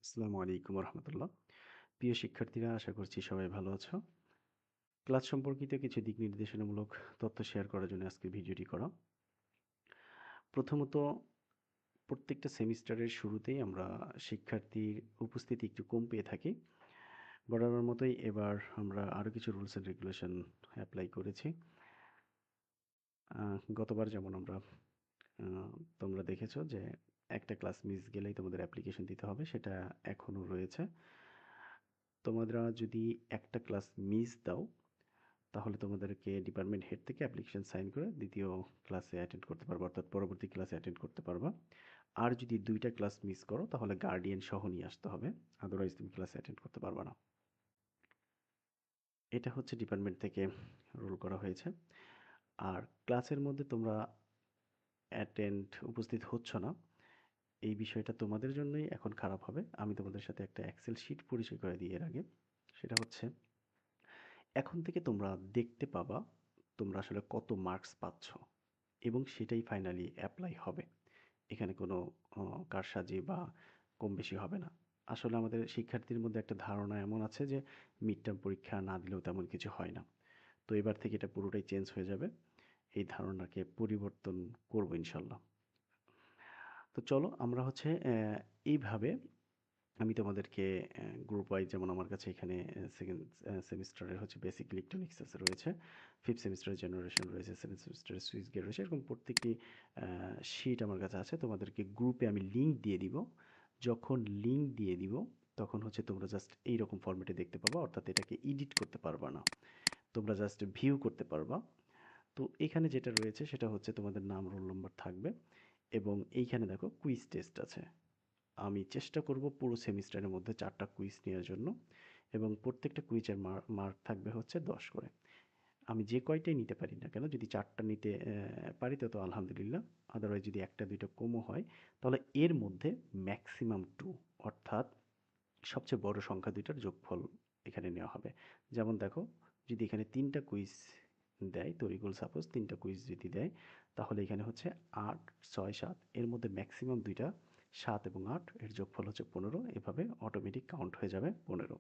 আসসালামু আলাইকুম রহমতুল্লাহ। প্রিয় শিক্ষার্থীরা, আশা করছি সবাই ভালো আছো। ক্লাস সম্পর্কিত কিছু দিক নির্দেশনামূলক তথ্য শেয়ার করার জন্য আজকের ভিডিওটি করা। প্রথমত, প্রত্যেকটা সেমিস্টারের শুরুতেই আমরা শিক্ষার্থীর উপস্থিতি একটু কম পেয়ে থাকি। বরাবর মতোই এবার আমরা আরও কিছু রুলস অ্যান্ড রেগুলেশন অ্যাপ্লাই করেছি। গতবার যেমন আমরা তোমরা দেখেছো যে একটা ক্লাস মিস গেলেই তোমাদের অ্যাপ্লিকেশন দিতে হবে, সেটা এখনও রয়েছে। তোমরা যদি একটা ক্লাস মিস দাও তাহলে তোমাদেরকে ডিপার্টমেন্ট হেড থেকে অ্যাপ্লিকেশন সাইন করে দ্বিতীয় ক্লাসে অ্যাটেন্ড করতে পারবা, অর্থাৎ পরবর্তী ক্লাসে অ্যাটেন্ড করতে পারবা। আর যদি দুইটা ক্লাস মিস করো তাহলে গার্ডিয়ান সহ নিয়ে আসতে হবে, আদারওয়াইজ তুমি ক্লাসে অ্যাটেন্ড করতে পারবা না। এটা হচ্ছে ডিপার্টমেন্ট থেকে রুল করা হয়েছে। আর ক্লাসের মধ্যে তোমরা উপস্থিত হচ্ছ না, এই বিষয়টা তোমাদের জন্যই এখন খারাপ হবে। আমি তোমাদের সাথে একটা এক্সেল শিট পরিচয় করে দিই এর আগে। সেটা হচ্ছে, এখন থেকে তোমরা দেখতে পাবা তোমরা আসলে কত মার্কস পাচ্ছ এবং সেটাই ফাইনালি অ্যাপ্লাই হবে। এখানে কোনো কারসাজি বা কম বেশি হবে না। আসলে আমাদের শিক্ষার্থীর মধ্যে একটা ধারণা এমন আছে যে মিড টার্ম পরীক্ষা না দিলেও তেমন কিছু হয় না। তো এবার থেকে এটা পুরোটাই চেঞ্জ হয়ে যাবে। এই ধারণাকে পরিবর্তন করব ইনশাল্লাহ। তো চলো আমরা হচ্ছে এইভাবে আমি তোমাদেরকে গ্রুপ ওয়াইজ, যেমন আমার কাছে এখানে সেকেন্ড সেমিস্টারের হচ্ছে বেসিক ইলেকট্রনিক্স রয়েছে, ফিফথ সেমিস্টারের জেনারেশন রয়েছে, সেভেন্থ সেমিস্টারের সুইচ গিয়ার রয়েছে, এরকম প্রত্যেকটি শিট আমার কাছে আছে। তোমাদেরকে গ্রুপে আমি লিঙ্ক দিয়ে দিব। যখন লিঙ্ক দিয়ে দিব তখন হচ্ছে তোমরা জাস্ট এইরকম ফরম্যাটে দেখতে পাবা, অর্থাৎ এটাকে এডিট করতে পারবা না, তোমরা জাস্ট ভিউ করতে পারবা। তো এখানে যেটা রয়েছে সেটা হচ্ছে তোমাদের নাম, রোল নম্বর থাকবে এবং এইখানে দেখো কুইজ টেস্ট আছে। আমি চেষ্টা করব পুরো সেমিস্টারের মধ্যে 4টা কুইজ নেওয়ার জন্য এবং প্রত্যেকটা কুইজের মার্ক থাকবে হচ্ছে 10 করে। আমি যে কয়টাই নিতে পারি না কেন, যদি 4টা নিতে পারি তো আলহামদুলিল্লাহ, আদারওয়াইজ যদি 1টা 2টা কমও হয় তাহলে এর মধ্যে ম্যাক্সিমাম 2, অর্থাৎ সবচেয়ে বড় সংখ্যা দুইটার যোগফল এখানে নেওয়া হবে। যেমন দেখো, যদি এখানে 3টা কুইজ দেয়, তরিকুল সাপোজ 3টা কুইজ যদি দেয়, তাহলে এখানে হচ্ছে 8, 6, 7, এর মধ্যে ম্যাক্সিমাম দুইটা 7 এবং 8, এর যোগফল হচ্ছে 15। এভাবে অটোমেটিক কাউন্ট হয়ে যাবে 15।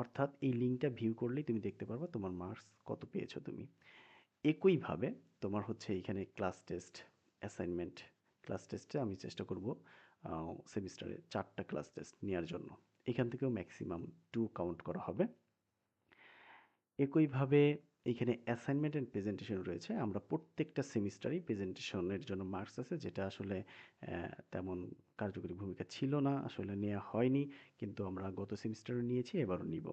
অর্থাৎ এই লিঙ্কটা ভিউ করলেই তুমি দেখতে পারবা তোমার মার্কস কত পেয়েছো তুমি। একইভাবে তোমার হচ্ছে এখানে ক্লাস টেস্ট, অ্যাসাইনমেন্ট, ক্লাস টেস্টে আমি চেষ্টা করব সেমিস্টারে 4টা ক্লাস টেস্ট নেওয়ার জন্য। এখান থেকেও ম্যাক্সিমাম 2 কাউন্ট করা হবে। একইভাবে এখানে অ্যাসাইনমেন্ট অ্যান্ড প্রেজেন্টেশন রয়েছে। আমরা প্রত্যেকটা সেমিস্টারেই প্রেজেন্টেশনের জন্য মার্কস আছে, যেটা আসলে তেমন কার্যকরী ভূমিকা ছিল না, আসলে নেওয়া হয়নি, কিন্তু আমরা গত সেমিস্টারে নিয়েছি, এবারও নিব।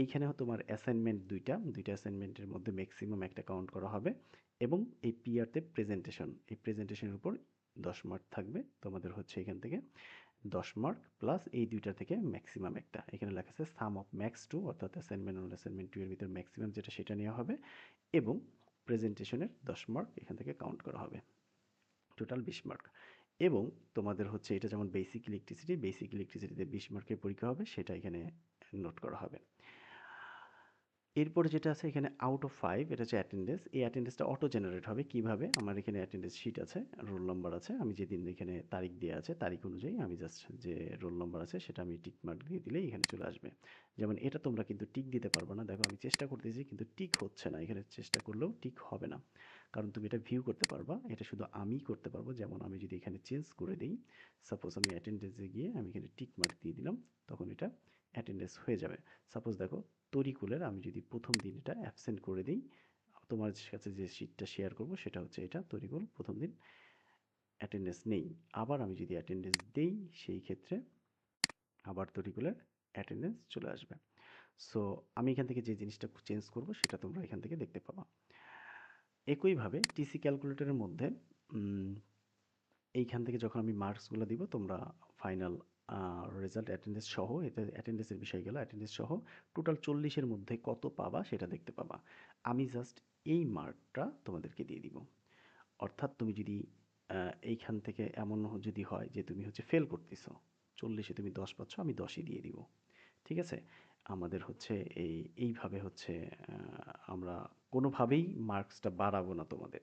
এইখানে তোমার অ্যাসাইনমেন্ট দুইটা অ্যাসাইনমেন্টের মধ্যে ম্যাক্সিমাম একটা কাউন্ট করা হবে এবং এই পিআরতে প্রেজেন্টেশন, এই প্রেজেন্টেশনের উপর 10 মার্ক থাকবে তোমাদের হচ্ছে এখান থেকে 10 মার্ক প্লাস এই দুইটা থেকে ম্যাক্সিমাম একটা, এখানে লেখা আছে সাম অফ ম্যাক্স 2, অর্থাৎ অ্যাসাইনমেন্ট এবং অ্যাসাইনমেন্ট 2 এর ভিতরে ম্যাক্সিমাম যেটা সেটা নেওয়া হবে এবং প্রেজেন্টেশনের 10 মার্ক এখান থেকে কাউন্ট করা হবে, টোটাল 20 মার্ক। এবং তোমাদের হচ্ছে এটা যেমন বেসিক ইলেকট্রিসিটিতে 20 মার্কের পরীক্ষা হবে, সেটা এখানে নোট করা হবে। এরপরে যেটা আছে এখানে আউট অফ 5, এটা হচ্ছে অ্যাটেন্ডেন্স। এই অ্যাটেন্ডেন্সটা অটো জেনারেট হবে কিভাবে, আমার এখানে অ্যাটেন্ডেন্স শিট আছে, রোল নাম্বার আছে, আমি যেদিন এখানে তারিখ দেওয়া আছে তারিখ অনুযায়ী আমি জাস্ট যে রোল নাম্বার আছে সেটা আমি টিক মার্ক দিয়ে দিলেই এখানে চলে আসবে। যেমন এটা তোমরা কিন্তু টিক দিতে পারবে না, দেখো আমি চেষ্টা করতেছি কিন্তু টিক হচ্ছে না, এখানে চেষ্টা করলেও টিক হবে না, কারণ তুমি এটা ভিউ করতে পারবা, এটা শুধু আমিই করতে পারবো। যেমন আমি যদি এখানে চেঞ্জ করে দিই, সাপোজ আমি অ্যাটেন্ডেন্সে গিয়ে আমি এখানে টিক মার্ক দিয়ে দিলাম, তখন এটা অ্যাটেন্ডেন্স হয়ে যাবে। সাপোজ দেখো, তরিকুলের আমি যদি প্রথম দিন এটা অ্যাবসেন্ট করে দিই, তোমার কাছে যে শিটটা শেয়ার করব সেটা হচ্ছে এটা, তরিকুল প্রথম দিন অ্যাটেন্ডেন্স নেই। আবার আমি যদি অ্যাটেন্ডেন্স দেই, সেই ক্ষেত্রে আবার তরিকুলের অ্যাটেন্ডেন্স চলে আসবে। সো আমি এখান থেকে যে জিনিসটা চেঞ্জ করব সেটা তোমরা এখান থেকে দেখতে পাবা। একইভাবে টিসি ক্যালকুলেটরের মধ্যে এইখান থেকে যখন আমি মার্কসগুলো দিব, তোমরা ফাইনাল রেজাল্ট অ্যাটেন্ডেন্স সহ, এতে অ্যাটেন্ডেন্সের বিষয় গেল, অ্যাটেন্ডেন্স সহ টোটাল 40-এর মধ্যে কত পাবা সেটা দেখতে পাবা। আমি জাস্ট এই মার্কটা তোমাদেরকে দিয়ে দিব। অর্থাৎ তুমি যদি এইখান থেকে এমন যদি হয় যে তুমি হচ্ছে ফেল করতেছো, 40-এ তুমি 10 পাচ্ছ, আমি 10ই দিয়ে দিব। ঠিক আছে? আমাদের হচ্ছে এইভাবে হচ্ছে আমরা কোনোভাবেই মার্কসটা বাড়াবো না তোমাদের।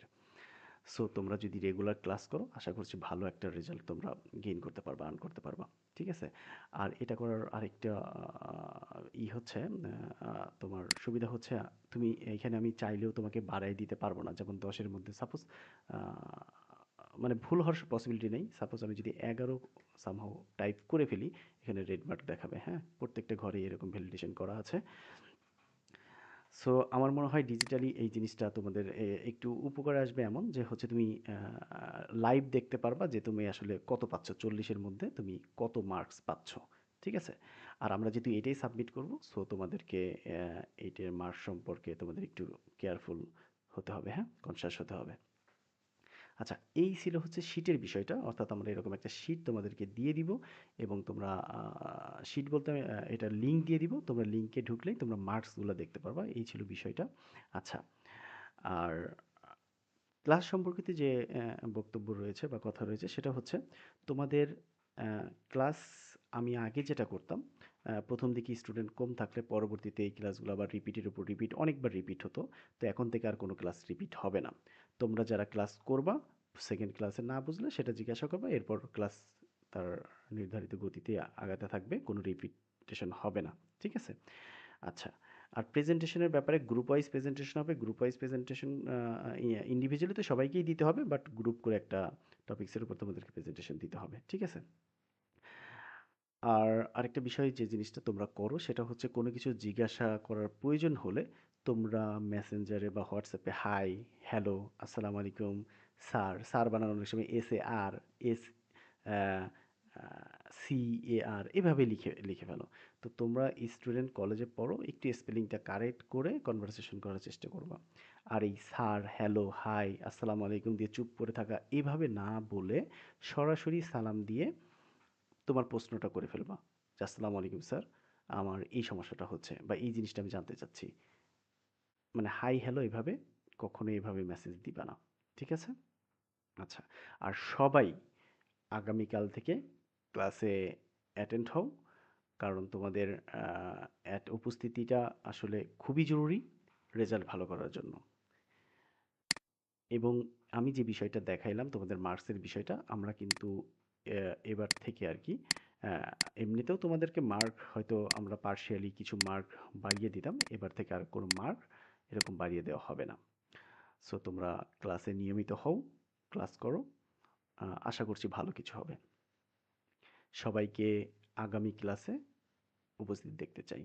সো তোমরা যদি রেগুলার ক্লাস করো আশা করছি ভালো একটা রেজাল্ট তোমরা গেইন করতে পারবা, আর্ন করতে পারবা। ঠিক আছে? আর এটা করার আরেকটা হচ্ছে তোমার সুবিধা হচ্ছে তুমি এখানে আমি চাইলেও তোমাকে বাড়ায় দিতে পারবো না। যেমন ১০ এর মধ্যে সাপোজ আ মানে ভুল হওয়ার পসিবিলিটি নেই। সাপোজ আমি যদি ১১ সামহাউ টাইপ করে ফেলি, এখানে রেড মার্ক দেখাবে, হ্যাঁ? প্রত্যেকটা ঘরেই এরকম ভ্যালিডেশন করা আছে। সো আমার মনে হয় ডিজিটালি এই জিনিসটা তোমাদের একটু উপকারে আসবে এমন যে হচ্ছে তুমি লাইভ দেখতে পারবা যে তুমি আসলে কত পাচ্ছ, ৪০-এর মধ্যে তুমি কত মার্কস পাচ্ছ। ঠিক আছে? আর আমরা যেহেতু এটাই সাবমিট করব, সো তোমাদেরকে এইটার মার্কস সম্পর্কে তোমাদের একটু কেয়ারফুল হতে হবে, হ্যাঁ? কনসিয়াস হতে হবে। আচ্ছা, এই ছিল হচ্ছে শীটের বিষয়টা। অর্থাৎ আমরা এরকম একটা শীট তোমাদেরকে দিয়ে দিব এবং তোমরা শীট বলতে আমি এটার লিঙ্ক দিয়ে দিব। তোমরা লিঙ্কে ঢুকলেই তোমরা মার্কসগুলো দেখতে পারবা। এই ছিল বিষয়টা। আচ্ছা, আর ক্লাস সম্পর্কিত যে বক্তব্য রয়েছে বা কথা রয়েছে সেটা হচ্ছে তোমাদের ক্লাস আমি আগে যেটা করতাম, ১ম দিকে স্টুডেন্ট কম থাকলে পরবর্তীতে এই ক্লাসগুলো আবার রিপিটের উপর রিপিট অনেকবার রিপিট হতো। তো এখন থেকে আর কোনো ক্লাস রিপিট হবে না। তোমরা যারা ক্লাস করবা, সেকেন্ড ক্লাসে না বুঝলে সেটা জিজ্ঞাসা করবা। এরপর ক্লাস তার নির্ধারিত গতিতে আগাতে থাকবে। কোনো রিপিটেশন হবে না। ঠিক আছে? আচ্ছা। আর প্রেজেন্টেশনের ব্যাপারে গ্রুপ ওয়াইজ প্রেজেন্টেশন হবে। গ্রুপ ওয়াইজ প্রেজেন্টেশন ইন্ডিভিজুয়ালি তো সবাইকেই দিতে হবে, বাট গ্রুপ করে একটা টপিকসের উপর তোমাদেরকে প্রেজেন্টেশন দিতে হবে। ঠিক আছে? আর আরেকটা বিষয় যে জিনিসটা তোমরা করো সেটা হচ্ছে কোনো কিছু জিজ্ঞাসা করার প্রয়োজন হলে তোমরা মেসেঞ্জারে বা হোয়াটসঅ্যাপে হাই, হ্যালো, আসসালামু আলাইকুম, স্যার বানানোর অনেক সময় SAR, এস CAR এভাবে লিখে লিখে ফেলো। তো তোমরা স্টুডেন্ট কলেজে পড়ো, একটু স্পেলিংটা কারেক্ট করে কনভারসেশন করার চেষ্টা করবা। আর এই স্যার, হ্যালো, হাই, আসসালামু আলাইকুম দিয়ে চুপ করে থাকা এভাবে না বলে সরাসরি সালাম দিয়ে তোমার প্রশ্নটা করে ফেলবা যে আসসালামু আলাইকুম স্যার, আমার এই সমস্যাটা হচ্ছে বা এই জিনিসটা আমি জানতে চাচ্ছি। মানে হাই হ্যালো এভাবে কখনোই এভাবে মেসেজ দিবা না। ঠিক আছে? আচ্ছা। আর সবাই আগামীকাল থেকে ক্লাসে অ্যাটেন্ড হও। কারণ তোমাদের উপস্থিতিটা আসলে খুবই জরুরি রেজাল্ট ভালো করার জন্য। এবং আমি যে বিষয়টা দেখাইলাম তোমাদের মার্কসের বিষয়টা, আমরা কিন্তু এবার থেকে আর কি এমনিতেও তোমাদেরকে মার্ক হয়তো আমরা পার্শিয়ালি কিছু মার্ক বাড়িয়ে দিতাম। এবার থেকে আর কোনো মার্ক এরকম বাড়িয়ে দেওয়া হবে না। সো তোমরা ক্লাসে নিয়মিত হও, ক্লাস করো। আশা করছি ভালো কিছু হবে। সবাইকে আগামী ক্লাসে উপস্থিত দেখতে চাই।